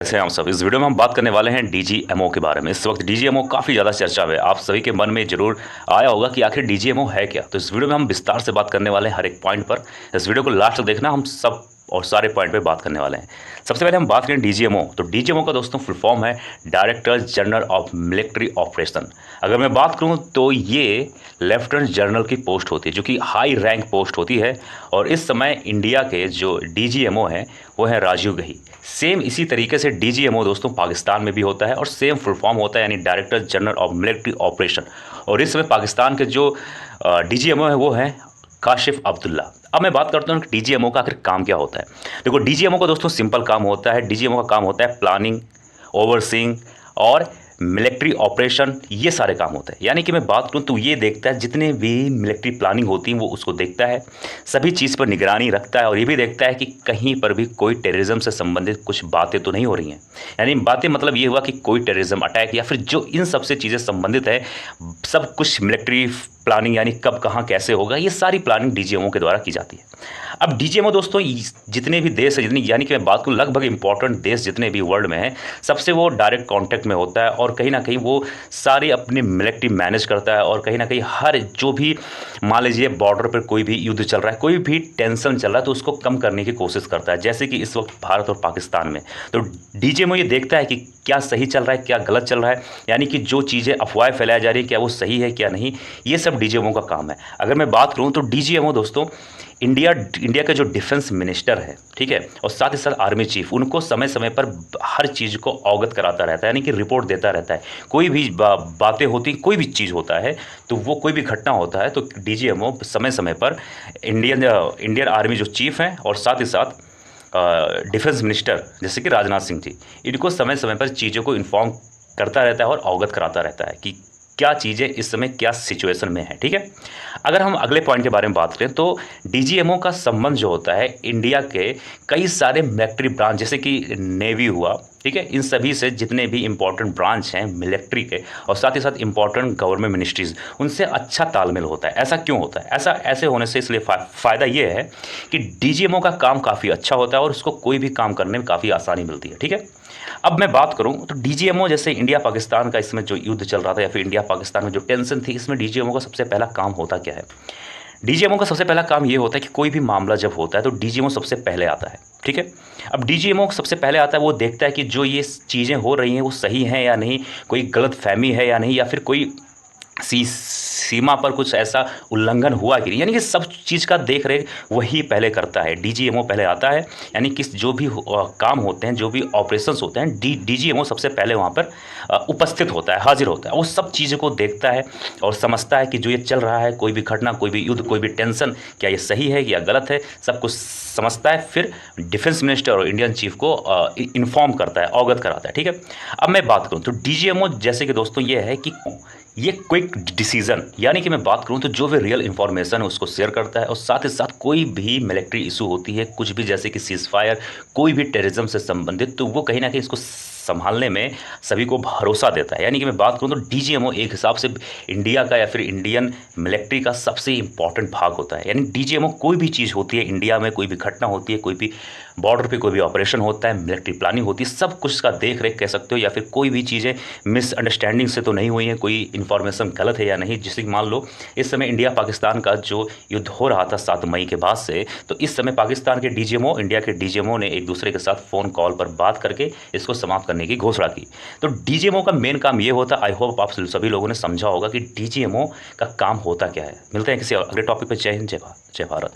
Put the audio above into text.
कैसे हैं आप सब। इस वीडियो में हम बात करने वाले हैं डीजीएमओ के बारे में। इस वक्त डीजीएमओ काफ़ी ज़्यादा चर्चा में, आप सभी के मन में जरूर आया होगा कि आखिर डीजीएमओ है क्या। तो इस वीडियो में हम विस्तार से बात करने वाले हैं हर एक पॉइंट पर। इस वीडियो को लास्ट तक देखना, हम सब और सारे पॉइंट पे बात करने वाले हैं। सबसे पहले हम बात करें डीजीएमओ, तो डीजीएमओ का दोस्तों फुल फॉर्म है director general of military operation. अगर मैं बात करूं तो ये लेफ्टिनेंट जनरल की पोस्ट होती है, जो कि हाई रैंक पोस्ट होती है। और इस समय इंडिया के जो डीजीएमओ हैं वो है राजीव गही। सेम इसी तरीके से डीजीएमओ दोस्तों पाकिस्तान में भी होता है और सेम फुल फॉर्म होता है, यानी director general of military operation. और इस समय पाकिस्तान के जो डीजीएमओ है वो है काशिफ अब्दुल्ला। अब मैं बात करता हूँ कि डीजीएमओ का आखिर काम क्या होता है। देखो, डीजीएमओ का दोस्तों सिंपल काम होता है, डीजीएमओ का काम होता है प्लानिंग, ओवरसीइंग और मिलिट्री ऑपरेशन, ये सारे काम होते हैं। यानी कि मैं बात करूं तो ये देखता है जितने भी मिलिट्री प्लानिंग होती है वो उसको देखता है, सभी चीज़ पर निगरानी रखता है और ये भी देखता है कि कहीं पर भी कोई टेररिज्म से संबंधित कुछ बातें तो नहीं हो रही हैं। यानी बातें मतलब ये हुआ कि कोई टेररिज्म अटैक या फिर जो इन सब से चीज़ें संबंधित है, सब कुछ मिलिट्री प्लानिंग, यानी कब कहाँ कैसे होगा, ये सारी प्लानिंग डीजीएमओ के द्वारा की जाती है। अब डीजीएमओ दोस्तों जितने भी देश है, जितनी यानी कि मैं बात करूँ लगभग इंपॉर्टेंट देश जितने भी वर्ल्ड में हैं, सबसे वो डायरेक्ट कांटेक्ट में होता है और कहीं ना कहीं वो सारे अपनी मिलिट्री मैनेज करता है। और कहीं ना कहीं हर जो भी मान लीजिए बॉर्डर पर कोई भी युद्ध चल रहा है, कोई भी टेंशन चल रहा है, तो उसको कम करने की कोशिश करता है। जैसे कि इस वक्त भारत और पाकिस्तान में, तो डीजीएमओ ये देखता है कि क्या सही चल रहा है, क्या गलत चल रहा है, यानी कि जो चीज़ें अफवाहें फैलाई जा रही है क्या वो सही है क्या नहीं, ये सब डीजीएमओ का काम है। अगर मैं बात करूँ तो डीजीएमओ दोस्तों इंडिया का जो डिफेंस मिनिस्टर है, ठीक है, और साथ ही साथ आर्मी चीफ, उनको समय समय पर हर चीज़ को अवगत कराता रहता है, यानी कि रिपोर्ट देता रहता है। कोई भी बातें होती, कोई भी चीज़ होता है, तो वो कोई भी घटना होता है तो डीजीएमओ समय समय पर इंडियन आर्मी जो चीफ हैं और साथ ही साथ डिफेंस मिनिस्टर जैसे कि राजनाथ सिंह जी, इनको समय समय पर चीज़ों को इन्फॉर्म करता रहता है और अवगत कराता रहता है कि क्या चीज़ें इस समय क्या सिचुएशन में है। ठीक है, अगर हम अगले पॉइंट के बारे में बात करें तो डीजीएमओ का संबंध जो होता है इंडिया के कई सारे मिलिट्री ब्रांच, जैसे कि नेवी हुआ, ठीक है, इन सभी से जितने भी इंपॉर्टेंट ब्रांच हैं मिलिट्री के और साथ ही साथ इंपॉर्टेंट गवर्नमेंट मिनिस्ट्रीज़, उनसे अच्छा तालमेल होता है। ऐसा क्यों होता है? ऐसे होने से इसलिए फ़ायदा ये है कि डीजीएमओ का काम काफ़ी अच्छा होता है और उसको कोई भी काम करने में काफ़ी आसानी मिलती है। ठीक है, अब मैं बात करूं तो डीजीएमओ, जैसे इंडिया पाकिस्तान का इसमें जो युद्ध चल रहा था या फिर इंडिया पाकिस्तान में जो टेंशन थी, इसमें डीजीएमओ का सबसे पहला काम होता क्या है? डीजीएमओ का सबसे पहला काम ये होता है कि कोई भी मामला जब होता है तो डीजीएमओ सबसे पहले आता है। ठीक है, अब डीजीएमओ सबसे पहले आता है, वो देखता है कि जो ये चीज़ें हो रही हैं वो सही हैं या नहीं, कोई गलत फहमी है या नहीं, या फिर कोई सीमा पर कुछ ऐसा उल्लंघन हुआ कि नहीं, यानी कि सब चीज़ का देख रेख वही पहले करता है। डीजीएमओ पहले आता है, यानी कि जो भी काम होते हैं, जो भी ऑपरेशंस होते हैं, डीजीएमओ सबसे पहले वहाँ पर उपस्थित होता है, हाजिर होता है। वो सब चीज़ों को देखता है और समझता है कि जो ये चल रहा है, कोई भी घटना, कोई भी युद्ध, कोई भी टेंशन, क्या ये सही है या गलत है, सब कुछ समझता है। फिर डिफेंस मिनिस्टर और इंडियन चीफ को इन्फॉर्म करता है, अवगत कराता है। ठीक है, अब मैं बात करूँ तो डीजीएमओ जैसे कि दोस्तों ये है कि ये क्विक डिसीजन, यानी कि मैं बात करूं तो जो भी रियल इन्फॉर्मेशन है उसको शेयर करता है और साथ ही साथ कोई भी मिलिट्री इशू होती है, कुछ भी जैसे कि सीज़फायर, कोई भी टेररिज्म से संबंधित, तो वो कहीं ना कहीं इसको संभालने में सभी को भरोसा देता है। यानी कि मैं बात करूं तो डीजीएमओ एक हिसाब से इंडिया का या फिर इंडियन मिलिट्री का सबसे इंपॉर्टेंट भाग होता है। यानी डीजीएमओ कोई भी चीज़ होती है इंडिया में, कोई भी घटना होती है, कोई भी बॉर्डर पे कोई भी ऑपरेशन होता है, मिलिट्री प्लानिंग होती है, सब कुछ का देख रेख कह सकते हो, या फिर कोई भी चीज़ें मिसअंडरस्टैंडिंग से तो नहीं हुई है, कोई इन्फॉर्मेशन गलत है या नहीं। जैसे कि मान लो इस समय इंडिया पाकिस्तान का जो युद्ध हो रहा था 7 मई के बाद से, तो इस समय पाकिस्तान के डीजीएमओ, इंडिया के डीजीएमओ ने एक दूसरे के साथ फ़ोन कॉल पर बात करके इसको समाप्त करने की घोषणा की। तो डीजीएमओ का मेन काम ये होता है, आई होप आप सभी लोगों ने समझा होगा कि डीजीएमओ का काम होता क्या है। मिलते हैं किसी अगले टॉपिक पर। जय हिंद, जय भारत।